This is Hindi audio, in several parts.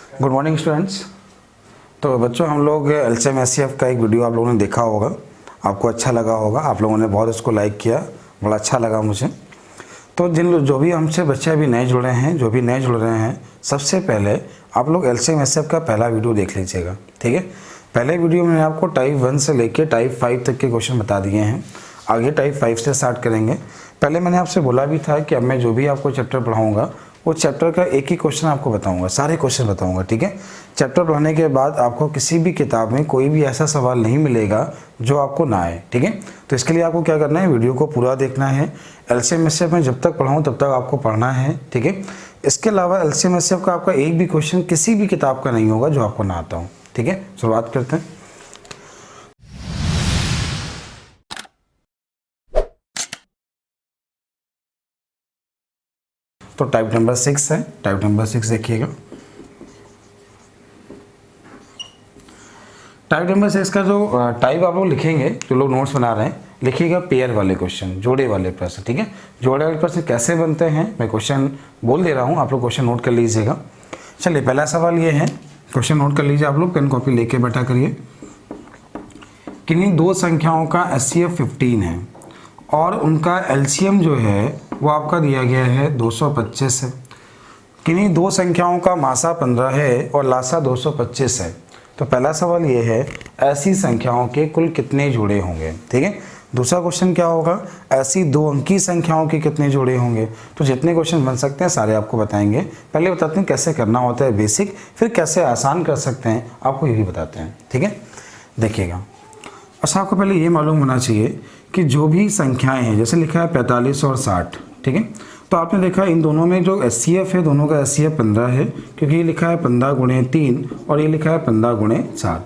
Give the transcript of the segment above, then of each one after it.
Good morning students. तो बच्चों, हम लोग एलसीएम एचसीएफ का एक वीडियो आप लोगों ने देखा होगा, आपको अच्छा लगा होगा, आप लोगों ने बहुत इसको लाइक किया, बड़ा अच्छा लगा मुझे। तो जो भी हमसे बच्चे अभी नए जुड़े हैं, जो भी नए जुड़ रहे हैं, सबसे पहले आप लोग एलसीएम एचसीएफ का पहला वीडियो देख लीजिएगा, ठीक है। पहले वीडियो में आपको टाइप 1 से लेकर टाइप 5 तक के क्वेश्चन बता दिए हैं। आगे टाइप 5 से स्टार्ट करेंगे। पहले मैंने आपसे बोला भी था कि अब मैं जो भी आपको चैप्टर पढ़ाऊँगा वो चैप्टर का एक ही क्वेश्चन आपको बताऊंगा, सारे क्वेश्चन बताऊंगा, ठीक है। चैप्टर पढ़ने के बाद आपको किसी भी किताब में कोई भी ऐसा सवाल नहीं मिलेगा जो आपको ना आए, ठीक है। तो इसके लिए आपको क्या करना है, वीडियो को पूरा देखना है। एलसीएम एचसीएफ में जब तक पढ़ाऊँ तब तक आपको पढ़ना है, ठीक है। इसके अलावा एलसीएम एचसीएफ का आपका एक भी क्वेश्चन किसी भी किताब का नहीं होगा जो आपको ना आता हो, ठीक है। शुरुआत करते हैं। तो टाइप नंबर 6 है, टाइप नंबर 6 देखिएगा। टाइप नंबर 6 का जो टाइप आप लोग लिखेंगे, जो लोग नोट्स बना रहे हैं, लिखिएगा पेयर वाले क्वेश्चन, जोड़े वाले प्रश्न, ठीक है। जोड़े वाले प्रश्न कैसे बनते हैं मैं क्वेश्चन बोल दे रहा हूँ, आप लोग क्वेश्चन नोट कर लीजिएगा। चलिए, पहला सवाल ये है, क्वेश्चन नोट कर लीजिए आप लोग, पेन कॉपी लेके बैठा करिए। किन्हीं दो संख्याओं का एचसीएफ 15 है और उनका एलसीएम जो है वो आपका दिया गया है 225 है। किन्हीं दो संख्याओं का मासा 15 है और लासा 225 है। तो पहला सवाल ये है, ऐसी संख्याओं के कुल कितने जोड़े होंगे, ठीक है। दूसरा क्वेश्चन क्या होगा, ऐसी दो अंकी संख्याओं के कितने जोड़े होंगे। तो जितने क्वेश्चन बन सकते हैं सारे आपको बताएंगे। पहले बताते हैं कैसे करना होता है बेसिक, फिर कैसे आसान कर सकते हैं आपको ये भी बताते हैं, ठीक है। देखिएगा, अच्छा आपको पहले ये मालूम होना चाहिए कि जो भी संख्याएं हैं, जैसे लिखा है 45 और 60, ठीक है। तो आपने देखा इन दोनों में जो एचसीएफ है, दोनों का एचसीएफ 15 है, क्योंकि ये लिखा है 15 गुणे 3 और ये लिखा है 15 गुणे 4।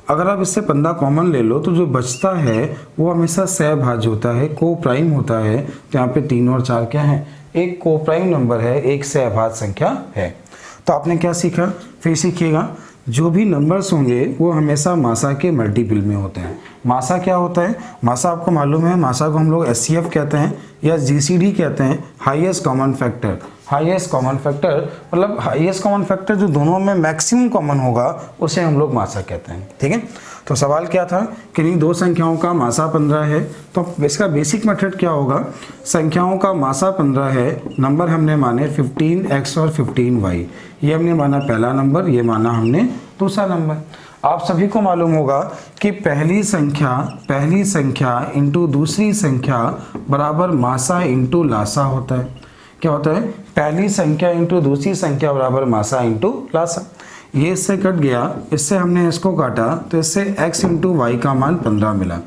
अगर आप इससे 15 कॉमन ले लो तो जो बचता है वो हमेशा सहभाज्य होता है, को प्राइम होता है। तो यहाँ पे 3 और 4 क्या है, एक को प्राइम नंबर है, एक सहभाज्य संख्या है। तो आपने क्या सीखा, फिर सीखिएगा, जो भी नंबर्स होंगे वो हमेशा मासा के मल्टीपल में होते हैं। मासा क्या होता है, मासा आपको मालूम है, मासा को हम लोग एचसीएफ कहते हैं या जीसीडी कहते हैं, highest common factor. Highest common factor मतलब हाईएस्ट कॉमन फैक्टर जो दोनों में मैक्सिमम कॉमन होगा उसे हम लोग मासा कहते हैं, ठीक है। तो सवाल क्या था, किन्हीं दो संख्याओं का मासा 15 है। तो इसका बेसिक मेथड क्या होगा, संख्याओं का मासा 15 है, नंबर हमने माने 15x और 15y। ये हमने माना पहला नंबर, ये माना हमने दूसरा नंबर। आप सभी को मालूम होगा कि पहली संख्या इंटू दूसरी संख्या बराबर मासा इंटू लासा होता है। क्या होता है, पहली संख्या इंटू दूसरी संख्या बराबर मासा इंटू लासा। ये इससे कट गया, इससे हमने इसको काटा तो इससे x इंटू वाई का मान 15 मिला।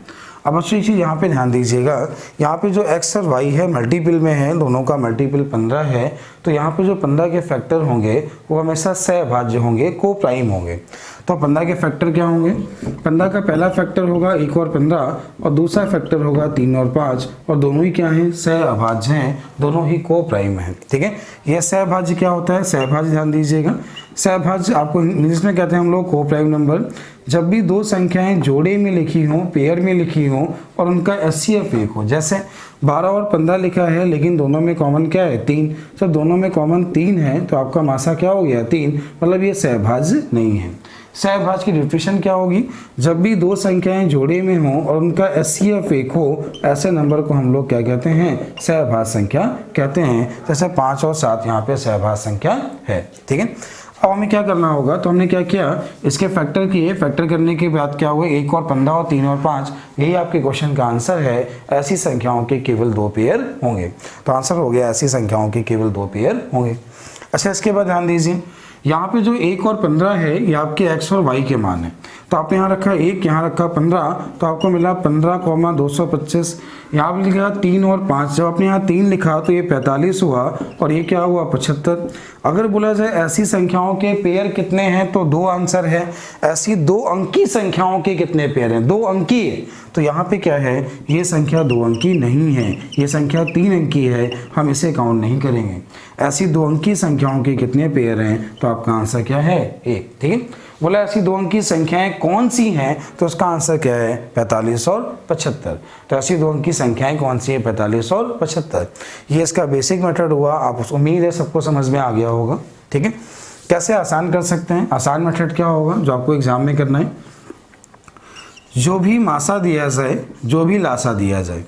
अब अच्छी चीज़ यहाँ पे ध्यान दीजिएगा, यहाँ पे जो x और y है मल्टीपल में है, दोनों का मल्टीपल 15 है। तो यहाँ पे जो 15 के फैक्टर होंगे वो हमेशा सहभाज्य होंगे, को प्राइम होंगे। तो 15 के फैक्टर क्या होंगे, 15 का पहला फैक्टर होगा 1 और 15 और दूसरा फैक्टर होगा 3 और 5 और दोनों ही क्या हैं, सहभाज्य हैं, दोनों ही को प्राइम हैं, ठीक है। यह सहभाज्य क्या होता है, सहभाज्य ध्यान दीजिएगा, सहभाज्य आपको इंग्लिश में कहते हैं हम लोग को प्राइम नंबर। जब भी दो संख्याएं जोड़े में लिखी हों, पेयर में लिखी हों और उनका एचसीएफ 1 हो, जैसे 12 और 15 लिखा है लेकिन दोनों में कॉमन क्या है, 3। जब दोनों में कॉमन 3 है तो आपका मासा क्या हो गया, 3, मतलब ये सहभाज्य नहीं है। सहभाज्य की डेफिनेशन क्या होगी, जब भी दो संख्याएं जोड़े में हों और उनका एचसीएफ 1 हो, ऐसे नंबर को हम लोग क्या कहते हैं, सहभाज्य संख्या कहते हैं। जैसे 5 और 7 यहाँ पे सहभाज्य संख्या है, ठीक है। अब हमें क्या करना होगा, तो हमने क्या किया, इसके फैक्टर किए, फैक्टर करने के बाद क्या हुआ, 1 और 15 और 3 और 5, यही आपके क्वेश्चन का आंसर है। ऐसी संख्याओं के केवल 2 पेयर होंगे। तो आंसर हो गया, ऐसी संख्याओं के केवल 2 पेयर होंगे। अच्छा, इसके बाद ध्यान दीजिए, यहाँ पे जो 1 और 15 है ये आपके x और y के मान है। तो आपने यहाँ रखा 1, यहाँ रखा 15, तो आपको मिला 15,225। यहाँ पर लिखा 3 और 5, जब आपने यहाँ 3 लिखा तो ये 45 हुआ और ये क्या हुआ, 75। अगर बोला जाए ऐसी संख्याओं के पेयर कितने हैं, तो 2 आंसर है। ऐसी 2 अंकी संख्याओं के कितने पेयर हैं, 2 अंकी है। तो यहाँ पे क्या है, ये संख्या 2 अंकी नहीं है, ये संख्या 3 अंकी है, हम इसे काउंट नहीं करेंगे। ऐसी 2 अंकी संख्याओं के कितने पेयर हैं, तो आपका आंसर क्या है, 1, ठीक है। बोला ऐसी 2 अंकी संख्याएं कौन सी हैं, तो उसका आंसर क्या है, 45 और 75। तो ऐसी 2 अंकी संख्याएं कौन सी है, 45 और 75। ये इसका बेसिक मेथड हुआ। आप उम्मीद है सबको समझ में आ गया होगा, ठीक है। कैसे आसान कर सकते हैं? आसान मेथड क्या होगा जो आपको एग्जाम में करना है, जो भी मासा दिया जाए, जो भी लासा दिया जाए,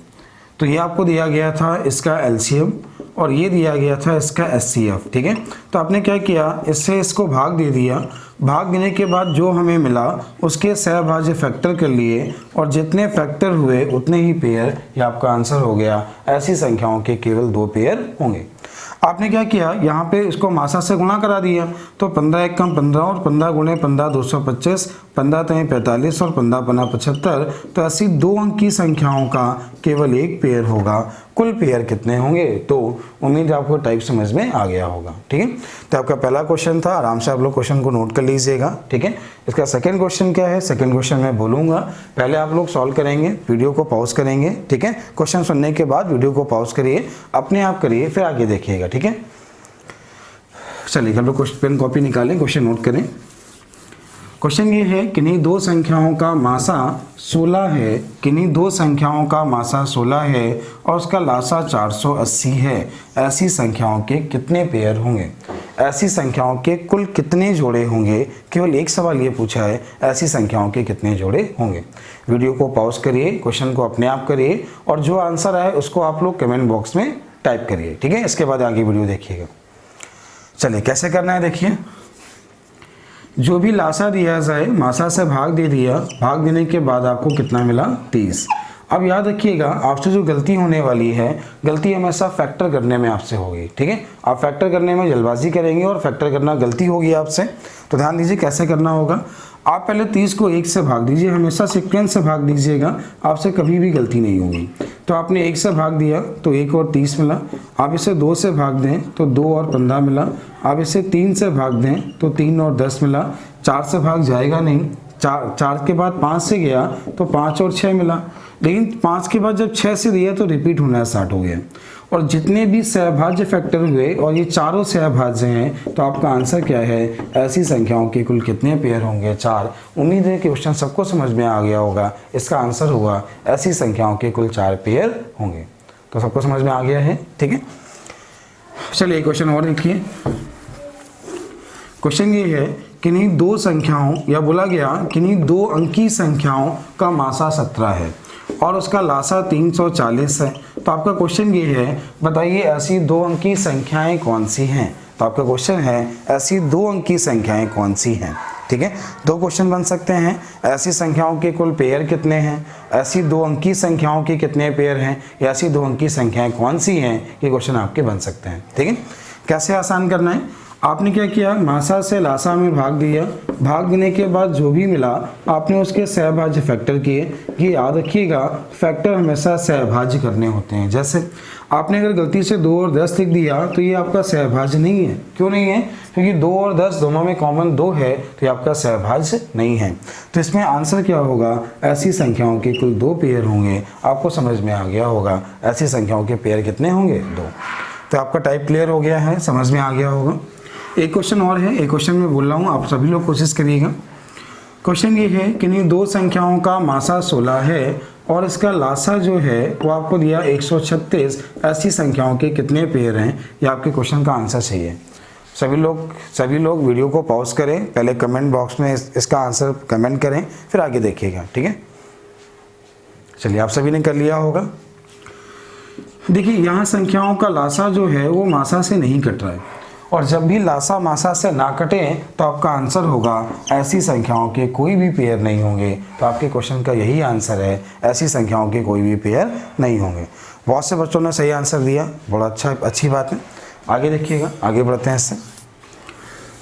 तो ये आपको दिया गया था इसका एलसीएम और ये दिया गया था इसका एचसीएफ, ठीक है। तो आपने क्या किया, इससे इसको भाग दे दिया, भाग देने के बाद जो हमें मिला उसके सहभाज्य फैक्टर कर लिए और जितने फैक्टर हुए उतने ही पेयर, ये आपका आंसर हो गया। ऐसी संख्याओं के केवल 2 पेयर होंगे। आपने क्या किया, यहाँ पे इसको मासा से गुणा करा दिया, तो 15 एक कम 15 और 15 गुणे 15 225, 15 तें 45 और 15 पना 75। तो ऐसी 2 अंक की संख्याओं का केवल एक पेयर होगा। कुल पेयर कितने होंगे? तो उम्मीद है आपको टाइप समझ में आ गया होगा, ठीक है। तो आपका पहला क्वेश्चन था, आराम से आप लोग क्वेश्चन को नोट कर लीजिएगा, ठीक है। इसका सेकंड क्वेश्चन क्या है, सेकंड क्वेश्चन मैं बोलूँगा, पहले आप लोग सॉल्व करेंगे, वीडियो को पॉज करेंगे, ठीक है। क्वेश्चन सुनने के बाद वीडियो को पॉज करिए, अपने आप करिए, फिर आगे देखिएगा, ठीक है। चलिए हम लोग क्वेश्चन पेन कॉपी निकालें, क्वेश्चन नोट करें। क्वेश्चन ये है, किन्हीं 2 संख्याओं का मासा 16 है, किन्हीं 2 संख्याओं का मासा 16 है और उसका लासा 480 है। ऐसी संख्याओं के कितने पेयर होंगे? ऐसी संख्याओं के कुल कितने जोड़े होंगे? केवल एक सवाल ये पूछा है, ऐसी संख्याओं के कितने जोड़े होंगे। वीडियो को पॉज करिए, क्वेश्चन को अपने आप करिए और जो आंसर आए उसको आप लोग कमेंट बॉक्स में टाइप करिए, ठीक है। इसके बाद आगे वीडियो देखिएगा। चलिए कैसे करना है देखिए, जो भी लासा दिया जाए मासा से भाग दे दिया, भाग देने के बाद आपको कितना मिला? 30। अब याद रखिएगा, आपसे जो गलती होने वाली है, गलती हमेशा फैक्टर करने में आपसे होगी, ठीक है। आप फैक्टर करने में जल्दबाजी करेंगे और फैक्टर करना गलती होगी आपसे, तो ध्यान दीजिए कैसे करना होगा। आप पहले 30 को 1 से भाग दीजिए, हमेशा सीक्वेंस से भाग दीजिएगा, आपसे कभी भी गलती नहीं होगी। तो आपने 1 से भाग दिया तो 1 और 30 मिला, आप इसे 2 से भाग दें तो 2 और 15 मिला, आप इसे 3 से भाग दें तो 3 और 10 मिला, 4 से भाग जाएगा नहीं, 4 के बाद 5 से गया तो 5 और 6 मिला, लेकिन 5 के बाद जब 6 से दिया तो रिपीट होना स्टार्ट हो गया। और जितने भी सहभाज्य फैक्टर हुए और ये चारों सहभाज्य हैं, तो आपका आंसर क्या है? ऐसी संख्याओं के कुल कितने पेयर होंगे? 4। उम्मीद है कि क्वेश्चन सबको समझ में आ गया होगा। इसका आंसर होगा ऐसी संख्याओं के कुल 4 पेयर होंगे। तो सबको समझ में आ गया है, ठीक है। चलिए क्वेश्चन और देखिए। क्वेश्चन ये है, किन्हीं 2 संख्याओं, या बोला गया किन्हीं 2 अंकी संख्याओं का मासा 17 है और उसका लासा 340 है। तो आपका क्वेश्चन ये है, बताइए ऐसी 2 अंकी संख्याएं कौन सी हैं। तो आपका क्वेश्चन है ऐसी 2 अंकी संख्याएं कौन सी हैं, ठीक है। 2 क्वेश्चन बन सकते हैं, ऐसी संख्याओं के कुल पेयर कितने हैं, ऐसी 2 अंकी संख्याओं के कितने पेयर हैं, या ऐसी 2 अंकी संख्याएं कौन सी हैं, ये क्वेश्चन आपके बन सकते हैं, ठीक है। कैसे आसान करना है, आपने क्या किया, मासा से लासा में भाग दिया, भाग देने के बाद जो भी मिला आपने उसके सहभाज्य फैक्टर किए। ये याद रखिएगा, फैक्टर हमेशा सहभाज्य करने होते हैं। जैसे आपने अगर गलती से 2 और 10 लिख दिया तो ये आपका सहभाज्य नहीं है। क्यों नहीं है? क्योंकि 2 और 10 दोनों में कॉमन 2 है, तो ये आपका सहभाज्य नहीं है। तो इसमें आंसर क्या होगा? ऐसी संख्याओं के कुल 2 पेयर होंगे। आपको समझ में आ गया होगा, ऐसी संख्याओं के पेयर कितने होंगे? 2। तो आपका टाइप क्लियर हो गया है, समझ में आ गया होगा। एक क्वेश्चन और है, एक क्वेश्चन में बोल रहा हूँ, आप सभी लोग कोशिश करिएगा। क्वेश्चन ये है, किन्हीं 2 संख्याओं का मासा 16 है और इसका लासा जो है वो आपको दिया 136। ऐसी संख्याओं के कितने पेयर हैं? ये आपके क्वेश्चन का आंसर चाहिए। सभी लोग वीडियो को पॉज करें, पहले कमेंट बॉक्स में इसका आंसर कमेंट करें, फिर आगे देखिएगा, ठीक है। चलिए आप सभी ने कर लिया होगा। देखिए यहाँ संख्याओं का लासा जो है वो मासा से नहीं कट रहा है, और जब भी लासा मासा से ना कटे तो आपका आंसर होगा ऐसी संख्याओं के कोई भी पेयर नहीं होंगे। तो आपके क्वेश्चन का यही आंसर है, ऐसी संख्याओं के कोई भी पेयर नहीं होंगे। बहुत से बच्चों ने सही आंसर दिया, बड़ा अच्छी बात है। आगे देखिएगा, आगे बढ़ते हैं इससे।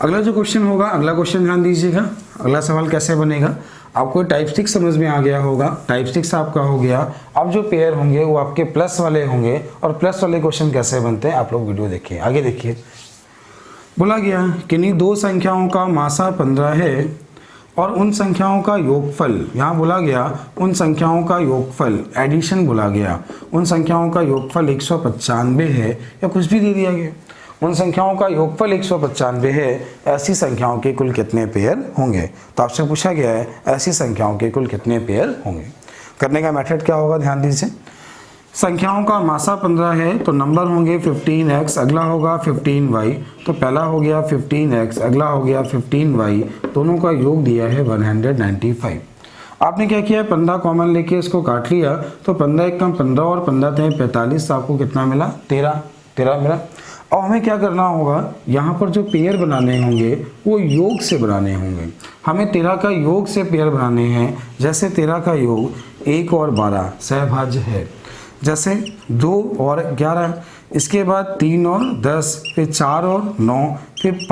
अगला जो क्वेश्चन होगा, अगला क्वेश्चन ध्यान दीजिएगा। अगला सवाल कैसे बनेगा, आपको टाइप 6 समझ में आ गया होगा। टाइप 6 आपका हो गया। अब जो पेयर होंगे वो आपके प्लस वाले होंगे, और प्लस वाले क्वेश्चन कैसे बनते हैं आप लोग वीडियो देखिए, आगे देखिए। बोला गया किन्हीं 2 संख्याओं का मासा 15 है और उन संख्याओं का योगफल, यहाँ बोला गया उन संख्याओं का योगफल, एडिशन बोला गया, उन संख्याओं का योगफल 195 है, या कुछ भी दे दिया गया, उन संख्याओं का योगफल 195 है। ऐसी संख्याओं के कुल कितने पेयर होंगे? तो आपसे पूछा गया है ऐसी संख्याओं के कुल कितने पेयर होंगे। करने का मेथड क्या होगा, ध्यान दीजिए। संख्याओं का मासा 15 है तो नंबर होंगे 15x, अगला होगा 15y। तो पहला हो गया 15x, अगला हो गया 15y, दोनों का योग दिया है 195। आपने क्या किया, 15 कॉमन लेके इसको काट लिया, तो 15 एक कम 15 और 15 थे 45, तो आपको कितना मिला, 13 मिला। और हमें क्या करना होगा, यहाँ पर जो पेयर बनाने होंगे वो योग से बनाने होंगे। हमें 13 का योग से पेयर बनाने हैं। जैसे 13 का योग 1 और 12 सहभाज्य है, जैसे 2 और 11, इसके बाद 3 और 10, फिर 4 और 9, फिर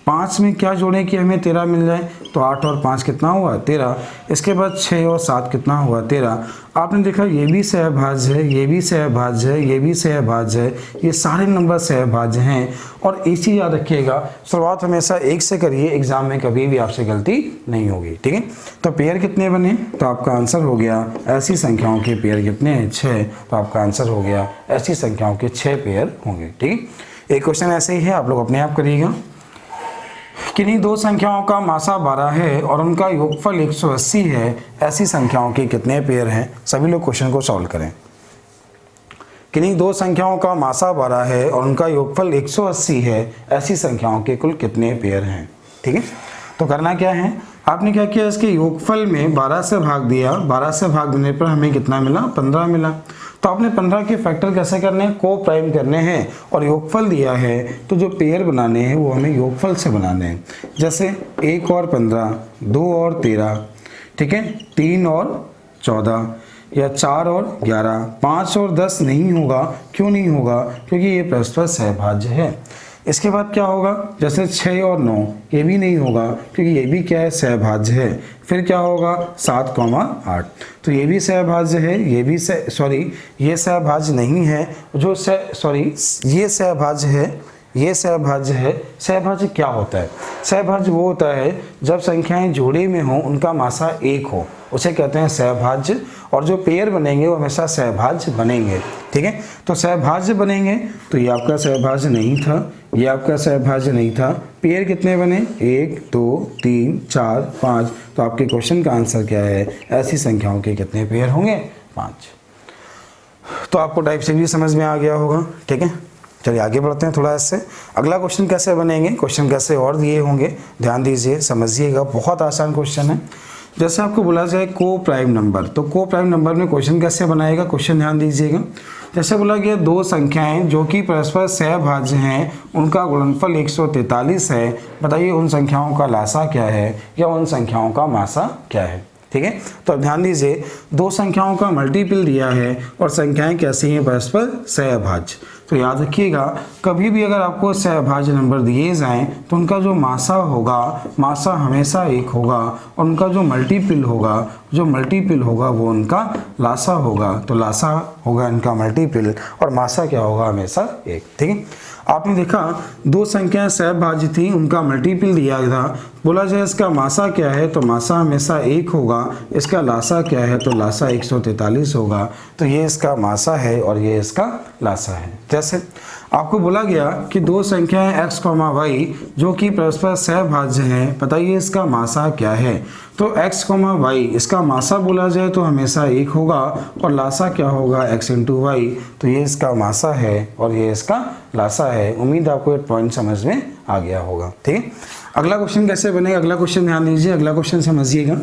5 में क्या जोड़ें कि हमें 13 मिल जाए, तो 8 और 5 कितना हुआ, 13। इसके बाद 6 और 7 कितना हुआ, 13। आपने देखा ये भी सहभाज्य है, ये भी सहभाज्य है, ये भी सहभाज्य है, ये सारे नंबर सहभाज्य हैं। और एक चीज़ याद रखिएगा, शुरुआत हमेशा 1 से करिए, एग्जाम में कभी भी आपसे गलती नहीं होगी, ठीक है। तो पेयर कितने बने, तो आपका आंसर हो गया ऐसी संख्याओं के पेयर कितने हैं, 6। तो आपका आंसर हो गया ऐसी संख्याओं के 6 पेयर होंगे, ठीक है। एक क्वेश्चन ऐसे ही है, आप लोग अपने आप करिएगा। किन्हीं दो संख्याओं का मासा 12 है और उनका योगफल 180 है, ऐसी संख्याओं के कितने पेयर हैं। सभी लोग क्वेश्चन को सॉल्व करें। किन्हीं दो संख्याओं का मासा 12 है और उनका योगफल 180 है, ऐसी संख्याओं के कुल कितने पेयर हैं, ठीक है। तो करना क्या है, आपने क्या किया, इसके योगफल में 12 से भाग दिया, 12 से भाग देने पर हमें कितना मिला, 15 मिला। तो आपने 15 के फैक्टर कैसे करने हैं, को प्राइम करने हैं, और योगफल दिया है तो जो पेयर बनाने हैं वो हमें योगफल से बनाने हैं। जैसे 1 और 15, 2 और 13, ठीक है, 3 और 14, या 4 और 11, 5 और 10 नहीं होगा। क्यों नहीं होगा, क्योंकि ये परस्पर सहभाज्य है। इसके बाद क्या होगा, जैसे 6 और 9, ये भी नहीं होगा क्योंकि ये भी क्या है, सहभाज्य है। फिर क्या होगा, 7, 8, तो ये भी सहभाज्य है, ये भी ये सहभाज्य नहीं है, ये सहभाज्य है, ये सहभाज्य है। सहभाज्य क्या होता है, सहभाज्य वो होता है जब संख्याएं जोड़े में हो, उनका मासा 1 हो, उसे कहते हैं सहभाज्य। और जो पेयर बनेंगे वो हमेशा सहभाज्य बनेंगे, ठीक है। तो सहभाज्य बनेंगे, तो ये आपका सहभाज्य नहीं था, ये आपका सहभाज्य नहीं था। पेयर कितने बने, 1, 2, 3, 4, 5। तो आपके क्वेश्चन का आंसर क्या है, ऐसी संख्याओं के कितने पेयर होंगे, 5। तो आपको टाइप से भी समझ में आ गया होगा, ठीक है। चलिए आगे बढ़ते हैं थोड़ा इससे। अगला क्वेश्चन कैसे बनेंगे, क्वेश्चन कैसे और दिए होंगे, ध्यान दीजिए, समझिएगा, बहुत आसान क्वेश्चन है। जैसे आपको बोला जाए को प्राइम नंबर, तो को प्राइम नंबर में क्वेश्चन कैसे बनाएगा, क्वेश्चन ध्यान दीजिएगा। जैसे बोला गया दो संख्याएं जो कि परस्पर सहभाज्य हैं, उनका गुणनफल 143 है, बताइए उन संख्याओं का लासा क्या है या उन संख्याओं का मासा क्या है, ठीक है। तो अब ध्यान दीजिए, दो संख्याओं का मल्टीपल दिया है और संख्याएं कैसी हैं, परस्पर सहभाज्य। तो याद रखिएगा, कभी भी अगर आपको सहभाज्य नंबर दिए जाएं तो उनका जो मासा होगा, मासा हमेशा 1 होगा, और उनका जो मल्टीपल होगा वो उनका लासा होगा। तो लासा होगा इनका मल्टीपल और मासा क्या होगा, हमेशा 1, ठीक है। आपने देखा दो संख्याएं सहभाज्य थी, उनका मल्टीपल दिया था, बोला जाए इसका मासा क्या है, तो मासा हमेशा 1 होगा। इसका लासा क्या है, तो लासा 143 होगा। तो ये इसका मासा है और ये इसका लासा है। जैसे आपको बोला गया कि दो संख्याएं x, y जो कि परस्पर सहभाज्य हैं, बताइए इसका मासा क्या है। तो x, y इसका मासा बोला जाए तो हमेशा 1 होगा और लासा क्या होगा, x × y। तो ये इसका मासा है और ये इसका लासा है। उम्मीद आपको एक पॉइंट समझ में आ गया होगा, ठीक है। अगला क्वेश्चन कैसे बनेगा, अगला क्वेश्चन ध्यान दीजिए, अगला क्वेश्चन समझिएगा।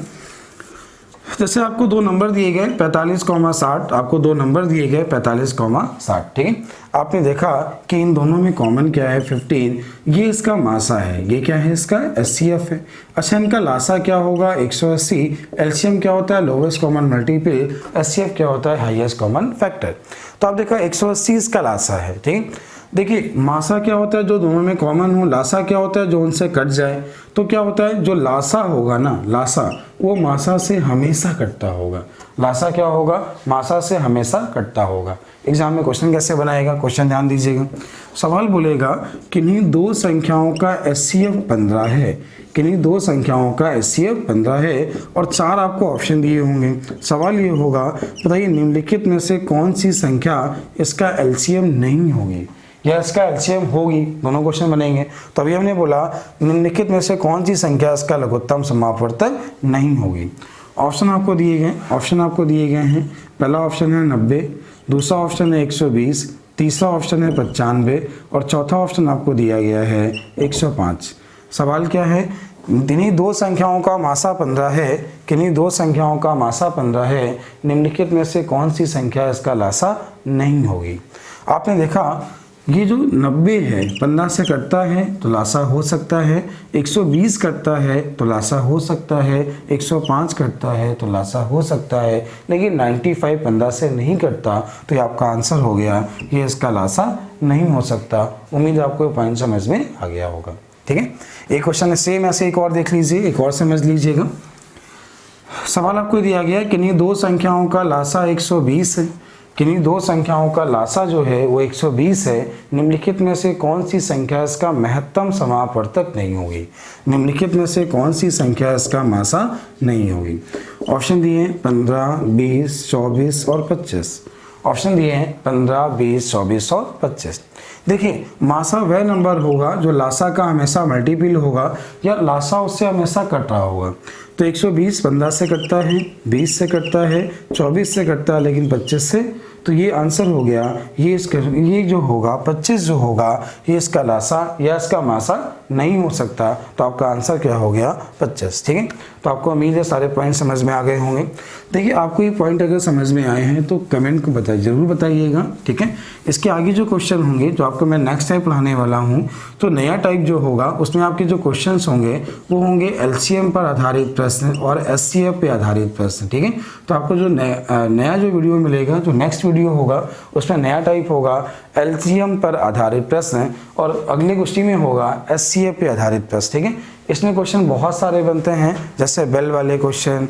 जैसे आपको दो नंबर दिए गए 45,60, आपको दो नंबर दिए गए 45,60, ठीक है। आपने देखा कि इन दोनों में कॉमन क्या है, 15। ये इसका मासा है, ये क्या है, इसका SCF है। अच्छा, इनका लासा क्या होगा, 180। एलसीएम क्या होता है, लोवेस्ट कॉमन मल्टीपल। SCF क्या होता है, हाईएस्ट कॉमन फैक्टर। तो आप देखा 180 इसका लासा है, ठीक। देखिए मासा क्या होता है, जो दोनों में कॉमन हो। लासा क्या होता है, जो उनसे कट जाए। तो क्या होता है, जो लासा होगा ना, लासा वो मासा से हमेशा कटता होगा। लासा क्या होगा, मासा से हमेशा कटता होगा। एग्जाम में क्वेश्चन कैसे बनाएगा, क्वेश्चन ध्यान दीजिएगा। सवाल बोलेगा किन्हीं दो संख्याओं का SCF 15 है, किन्हीं दो संख्याओं का SCF 15 है और 4 आपको ऑप्शन दिए होंगे। सवाल ये होगा, बताइए निम्नलिखित में से कौन सी संख्या इसका LCM नहीं होगी या इसका LCM होगी। दोनों क्वेश्चन बनेंगे। तो अभी हमने बोला निम्नलिखित में से कौन सी संख्या इसका लघुत्तम समापवर्तक नहीं होगी। ऑप्शन आपको दिए गए हैं। पहला ऑप्शन है 90, दूसरा ऑप्शन है 120, तीसरा ऑप्शन है 95 और चौथा ऑप्शन आपको दिया गया है 105। सवाल क्या है, किन्हीं दो संख्याओं का मासा 15 है, किन्हीं दो संख्याओं का मासा 15 है, निम्नलिखित में से कौन सी संख्या इसका लासा नहीं होगी। आपने देखा ये जो 90 है 15 से कटता है तो लासा हो सकता है, 120 कटता है तो लासा हो सकता है, 105 कटता है तो लासा हो सकता है, लेकिन 95 15 से नहीं कटता, तो ये आपका आंसर हो गया, ये इसका लासा नहीं हो सकता। उम्मीद है आपको पॉइंट समझ में आ गया होगा। ठीक है, एक क्वेश्चन है सेम ऐसे एक और देख लीजिए, एक और समझ लीजिएगा। सवाल आपको दिया गया है, किन्हीं दो संख्याओं का लासा 120 है, किन्हीं दो संख्याओं का लासा जो है वो 120 है, निम्नलिखित में से कौन सी संख्या इसका महत्तम समापवर्तक नहीं होगी। निम्नलिखित में से कौन सी संख्या इसका मासा नहीं होगी। ऑप्शन दिए हैं 15, 20, 24 और 25। ऑप्शन दिए हैं 15, 20, 24 और 25। देखिए, मासा वह नंबर होगा जो लासा का हमेशा मल्टीपल होगा या लासा उससे हमेशा कट रहा होगा। तो 120 15 से कटता है, 20 से कटता है, 24 से कटता है, लेकिन 25 से, तो ये आंसर हो गया, ये जो होगा 25 जो होगा ये इसका लासा या इसका मासा नहीं हो सकता। तो आपका आंसर क्या हो गया 25। ठीक है, तो आपको उम्मीद है सारे पॉइंट समझ में आ गए होंगे। देखिए, आपको ये पॉइंट अगर समझ में आए हैं तो कमेंट को बताइए, ज़रूर बताइएगा। ठीक है, इसके आगे जो क्वेश्चन होंगे जो आपको मैं नेक्स्ट टाइप पढ़ाने वाला हूँ, तो नया टाइप जो होगा उसमें आपके जो क्वेश्चन होंगे वो होंगे LCM पर आधारित प्रश्न और SCF पे आधारित प्रश्न। ठीक है, तो आपको जो नया जो वीडियो मिलेगा, जो नेक्स्ट वीडियो होगा उसमें नया टाइप होगा LCM पर आधारित प्रश्न और अगले गोष्ठी में होगा SCF पे आधारित प्रश्न। ठीक है, इसमें क्वेश्चन बहुत सारे बनते हैं, जैसे बेल वाले क्वेश्चन,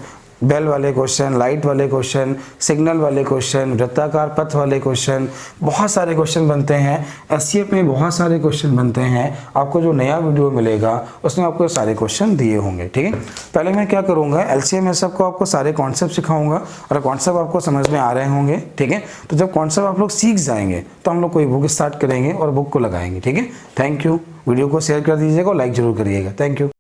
लाइट वाले क्वेश्चन, सिग्नल वाले क्वेश्चन, वृत्ताकार पथ वाले क्वेश्चन, बहुत सारे क्वेश्चन बनते हैं। SCF में बहुत सारे क्वेश्चन बनते हैं। आपको जो नया वीडियो मिलेगा उसमें आपको सारे क्वेश्चन दिए होंगे। ठीक है, पहले मैं क्या करूँगा, LCM SCF को आपको सारे कॉन्सेप्ट सिखाऊंगा और कॉन्सेप्ट आपको समझ में आ रहे होंगे। ठीक है, तो जब कॉन्सेप्ट आप लोग सीख जाएंगे तो हम लोग कोई बुक स्टार्ट करेंगे और बुक को लगाएंगे। ठीक है, थैंक यू। वीडियो को शेयर कर दीजिएगा और लाइक जरूर करिएगा। Thank you.